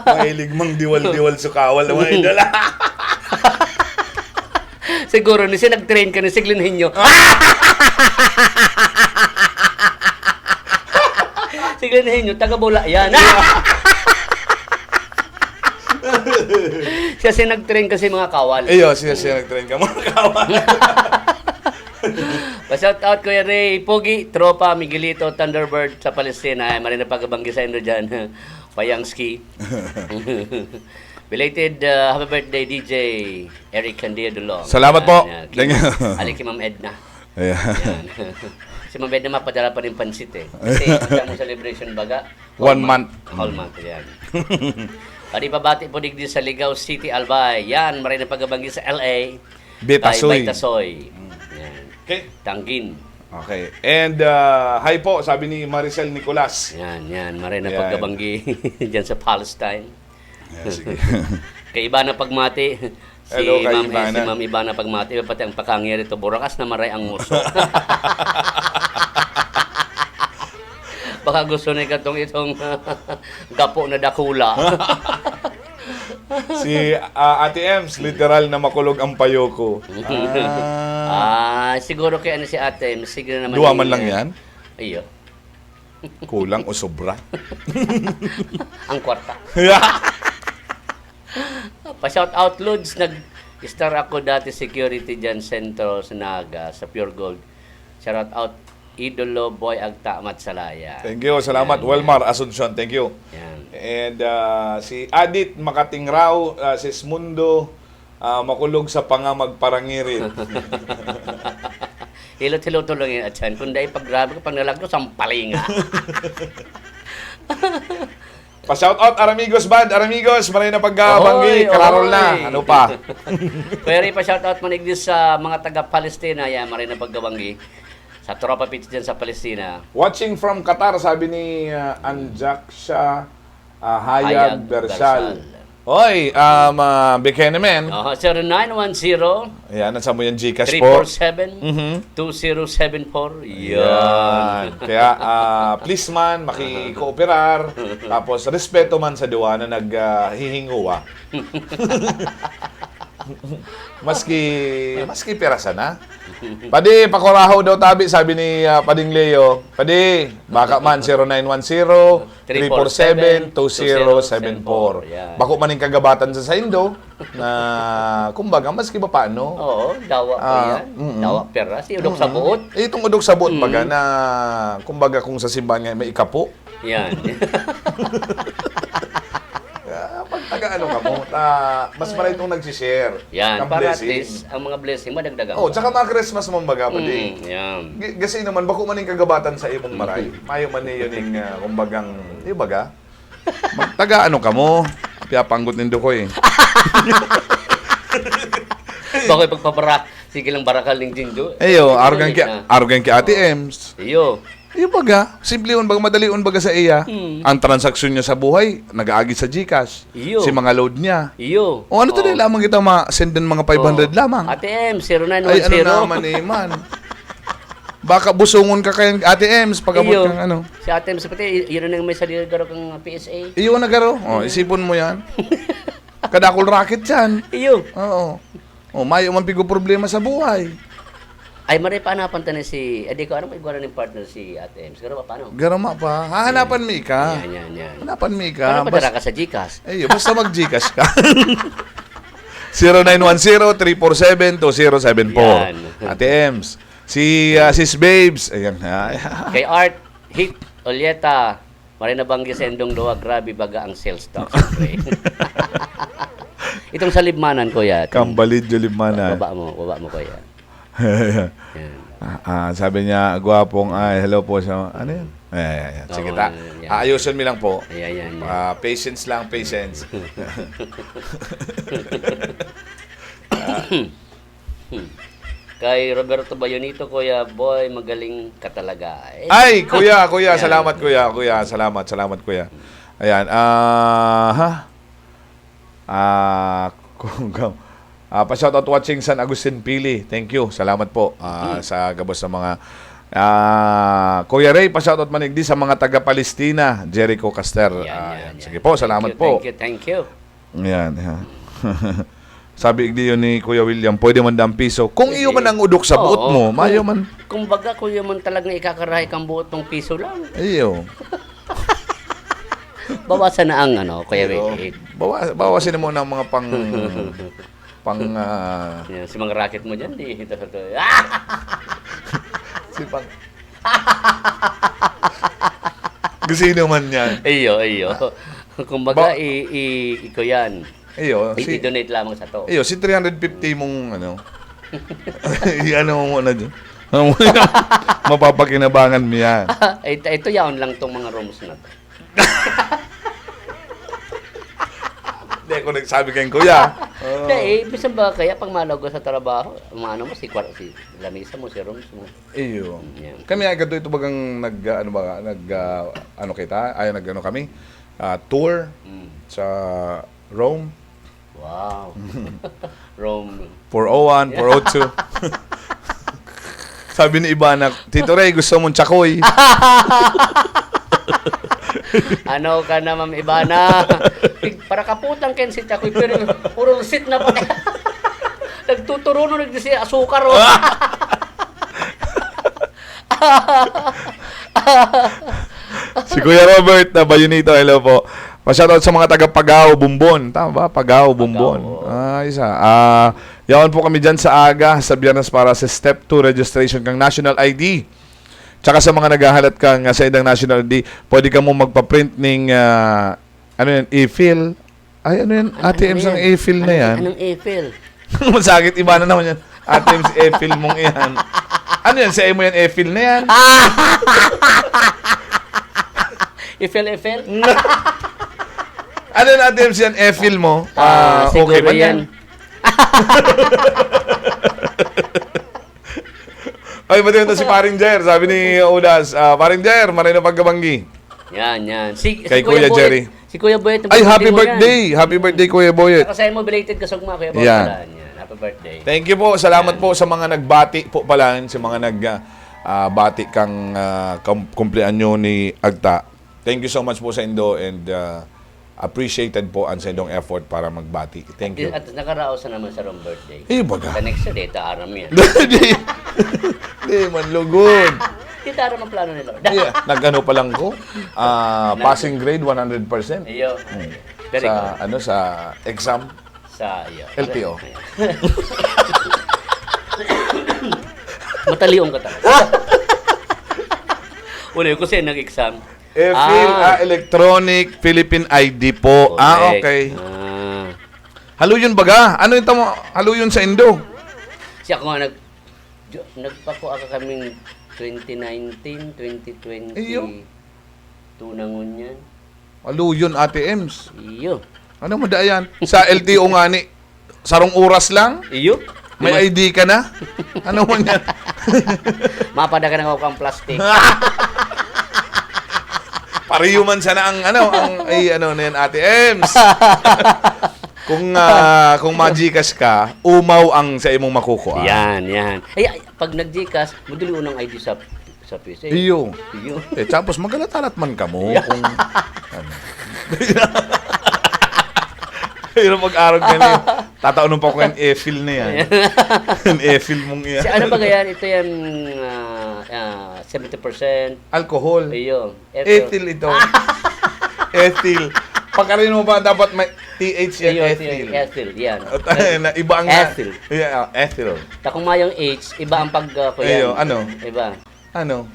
Mahilig mang diwal-diwal sa kawal na mga idol. Siguro, nisi nag-train ka ni Siglin nyo. Siglin nyo, taga-Bula yan. Siya nag-train kasi mga kawal. Iyo, siya nag-train ka mga kawal. Pa-shout out Kuya Ray, Pogi, Tropa, Miguelito, Thunderbird sa Palestina. Ay, marina pagkabanggi sa inyo dyan. Payangski. Belated happy birthday DJ Eric Candia Dulong. Salamat po. Thank you. Ali kay Ma'am Edna. Ayan. Yan. Si Ma'am Edna mapadala pa rin pansit eh. Kasi isang mo celebration baga. 1 month. Whole month. Yan. Pabati po digdi sa Ligaw City, Albay. Yan, marina pagkabanggi sa LA. Betasoy. Betasoy. Yan. Okay. Tanggin. Okay. And hi po, sabi ni Maricel Nicolas. Yan, marina Ayan. pagkabanggi dyan sa Palestine. Ayan, sige. Kay Ibana Pagmati. Hello, kay Si Ibana. Ma'am Ibana Pagmati. Pati ang pakangya rito. Burakas na maray ang muso. Baka gusto na itong gapo na dakula. Si Ate Ems, literal na makulog ang payo ko. Siguro kaya si Ate. Siguro naman. Duwaman lang yan? Iyo. Kulang o sobra? Ang kwarta. Pa-shout out Lods, nag-star ako dati security dyan Central sa Naga, sa Pure Gold. Shout out Idolo Boy Agta Matsalaya. Thank you, salamat. Yan, Welmar Asuncion, thank you. Yan. And si Adit Makatingraw, si Smundo, makulog sa pangamagparangirit. Hilot-hilot lang yung atyan. Kung dahil pag-grabe ko, pag nalagno, sampalinga. Pa-shout out Aramigos Band, Aramigos, maray na pagkabanggi, Oy, kararol na, oy. ano pa? Pero pa-shout out manigdis sa mga taga-Palestina. Yan, maray na pagkabanggi. Sa tropa pitch dyan sa Palestina. Watching from Qatar, sabi ni Anjaksha Hayag Bersal. Hoy, Bekenemen. 0910 Ayan, nasa mo yung Gcash po. 347-2074. Yan. Kaya, please man, makikooperar. Tapos, respeto man sa duwa na naghihinguwa. Maski pirasan na. Padi, pakuraho daw tabi, sabi ni Pading Leo. Padi, baka man 0910-347-2074. Bako maning kagabatan sa Saindo na, kumbaga, maski ba paano? Oo, dawa po yan. Dawa pera. Si Udok sa buot. Itong udok sabot baga na, kumbaga kung sa simbahan nga may ikapo. Yan. Pag taga-ano ka mo, mas marami itong nagsishare. Yan. ng Para at blessing. least, ang mga blessing, madagdagan Oh, tsaka mga Christmas mo baga pa din. Yan. Kasi naman, bako maning kagabatan sa imong maray. Mayo man niyo ning kumbagang, di baga? Taga-ano ka mo? Piyapanggot nindo ko eh. Bako'y pagpapara. Sige lang barakal ng Jinjo. Ayo, arugan ki Ate Ems. Iyo. Iyo baga, simple un baga, madali un baga sa iya. Ang transaksyon niya sa buhay, nag-aagi sa GCash. Iyo. Si mga load niya. Iyo. O ano to din lamang kita ma-sendan mga 500 lamang. Ate M, 0910. Ay, ano naman eh, man. Baka busungon ka kay Ate Ems pag abot Iyo. kang ano. Si Ate M, pati, yun na may sarili garo kang PSA. Iyo na garo. O, isipon mo yan. Kadakol racket yan. Iyo. Oo. O, mayo man pigo problema sa buhay. Ay, maray pa hanapan tayo si, edi ko, ano pa iguara ng partner si Ate M? Siguro pa, paano? Garama pa. Hahanapan mi ka. Yan. Hanapan mi ka. Paano padara ka sa Gcash? Ayo, basta mag-Gcash ka. 0910-347-2074. Yan. Ate Ems. Si Sis Babes. Ayan. Kay Art, Hit, Olieta, maray na banggi sa endong luwa, grabe baga ang sales stock. Itong sa libmanan, kuya. Kambalid Julimanan. Baba mo, kuya. Yan. Sabi niya, gwapong, hello po sa, ano yan? Ayan. Sige Oo, ta. yan. Ayusin mo lang po. Ayan. Patience lang, patience. Kay Roberto Bayonito, kuya, boy, magaling ka talaga. Ay, kuya, salamat kuya. Salamat kuya. Ayan, pa-shoutout watching San Agustin Pili. Thank you. Salamat po sa gabos ng mga Kuya Ray, pa-shoutout manigdi sa mga taga-Palestina, Jericho Caster. Yan. Sige po, salamat po. Thank you. Yan. Sabi igdi yun ni Kuya William, pwede man dang piso. Kung iyo man ang udok sa buot mo, mayo man. Kung baga, kuya man talagang ikakarahay kang buot ng piso lang. Iyo. Bawasan na ang Kuya Iyo. Willie. Bawasin mo ng mga pang Yan, si mga racket mo dyan, di. si pang Sino man yan. Iyo. Kung baga, iko yan. Iyo, I-donate lamang sa to. Iyo, si 350 mong mo na dyan. Mapapakinabangan mo yan. Ito yaon lang tong mga rooms na to. Hindi ko nagsabi kayong kuya. Hindi, bisan ba kaya pag malago sa trabaho, umano mo, si lamisa mo, si rooms mo. Iyo. Yan. Kami agad ito bagang kami tour sa Rome Wow. Rome. 401, 402. Sabi ni Ibana, Tito Ray, gusto mong tsakoy. Ano ka na, Ma'am Ibana? Para kaputang ken si Chakoy, pero puro sit na pa. Nagtuturo no nagdisi asukar. Si Kuya Robert na Bayonito, hello po. Pa-shoutout sa mga taga Pagao, Bumbon. Tama ba? Pagao, Bumbon. Isa. Yawan po kami dyan sa aga, sa Biyernes para sa Step 2 registration kang National ID. Tsaka sa mga naghahalat kang sa idang National ID, pwede ka mo magpa-print ng e-fill. Ay, ATMs ng e-fill na yan. Anong e-fill? Masakit, iba na naman yan. ATMs e-fill mong yan. Ano yan? Sa mo yan, e-fill na yan? E-fill? Ano yung ATMs yan? E-fill mo? Siguro okay ba yan? Ay, ba't yun si Paring Jer? Sabi ni Udas, Paring Jer, maray na pagkabanggi. Yan. Kay Kuya Jerry. Si Kuya Boyet. Ay, happy birthday! Happy birthday, Kuya Boyet. Kasi mo belated kasugma, Kuya Boyet. Yan. Happy birthday. Thank you po. Salamat po sa mga nagbati po pala, sa mga nagbati kang kumpleanyo ni Agta. Thank you so much po sa Indo and appreciated po ang sa indong effort para magbati. Thank you. At nakaraos na naman sa wrong birthday. Baga. Sa next day, taaram yan. Hindi man, lugod. Di taaram ang plano nila. Yeah, nag-ano pa lang ko. Passing grade 100%. Iyo. Very Sa good. sa exam Sa iyo. LTO. Mataliong ka talaga. Una ko siya nag-exam. Electronic Philippine ID po. Correct. Okay. Halo yun baga? Ano yung halo yun sa Indo? Siya ko nga nagpako ako kaming 2019, 2020. Iyo. Tunangon yan. Halo yun ATMs. Iyo. Ano mo yan? Sa LTO nga ni, sarong oras lang? Iyo. May ID ka na? Ano mo yan? Mapadagan ako kang plastic. Pariyo man sana ang na yan ATMs. Kung ma-Gcash ka, umaw ang sa imong makukuha. Yan. Ay, pag nag-Gcash, madali unang ID sa PC. Iyo. Iyo. Tapos magalatalat man ka mo. Kung, Pero mag-arog ka niya. Tataunin pa ko yung e-fill na yan. Yung e-fill mong yan. Ano ba yan? Ito yan 70%. Alcohol. Iyo. Ethyl ito. Ethyl. Pagkarin mo ba dapat may TH yan? Ethyl. Ethyl, yan. Iba ang Ethyl. Yeah, ethyl. Kung mayong H, iba ang Iyo, ano? Iba. Ano?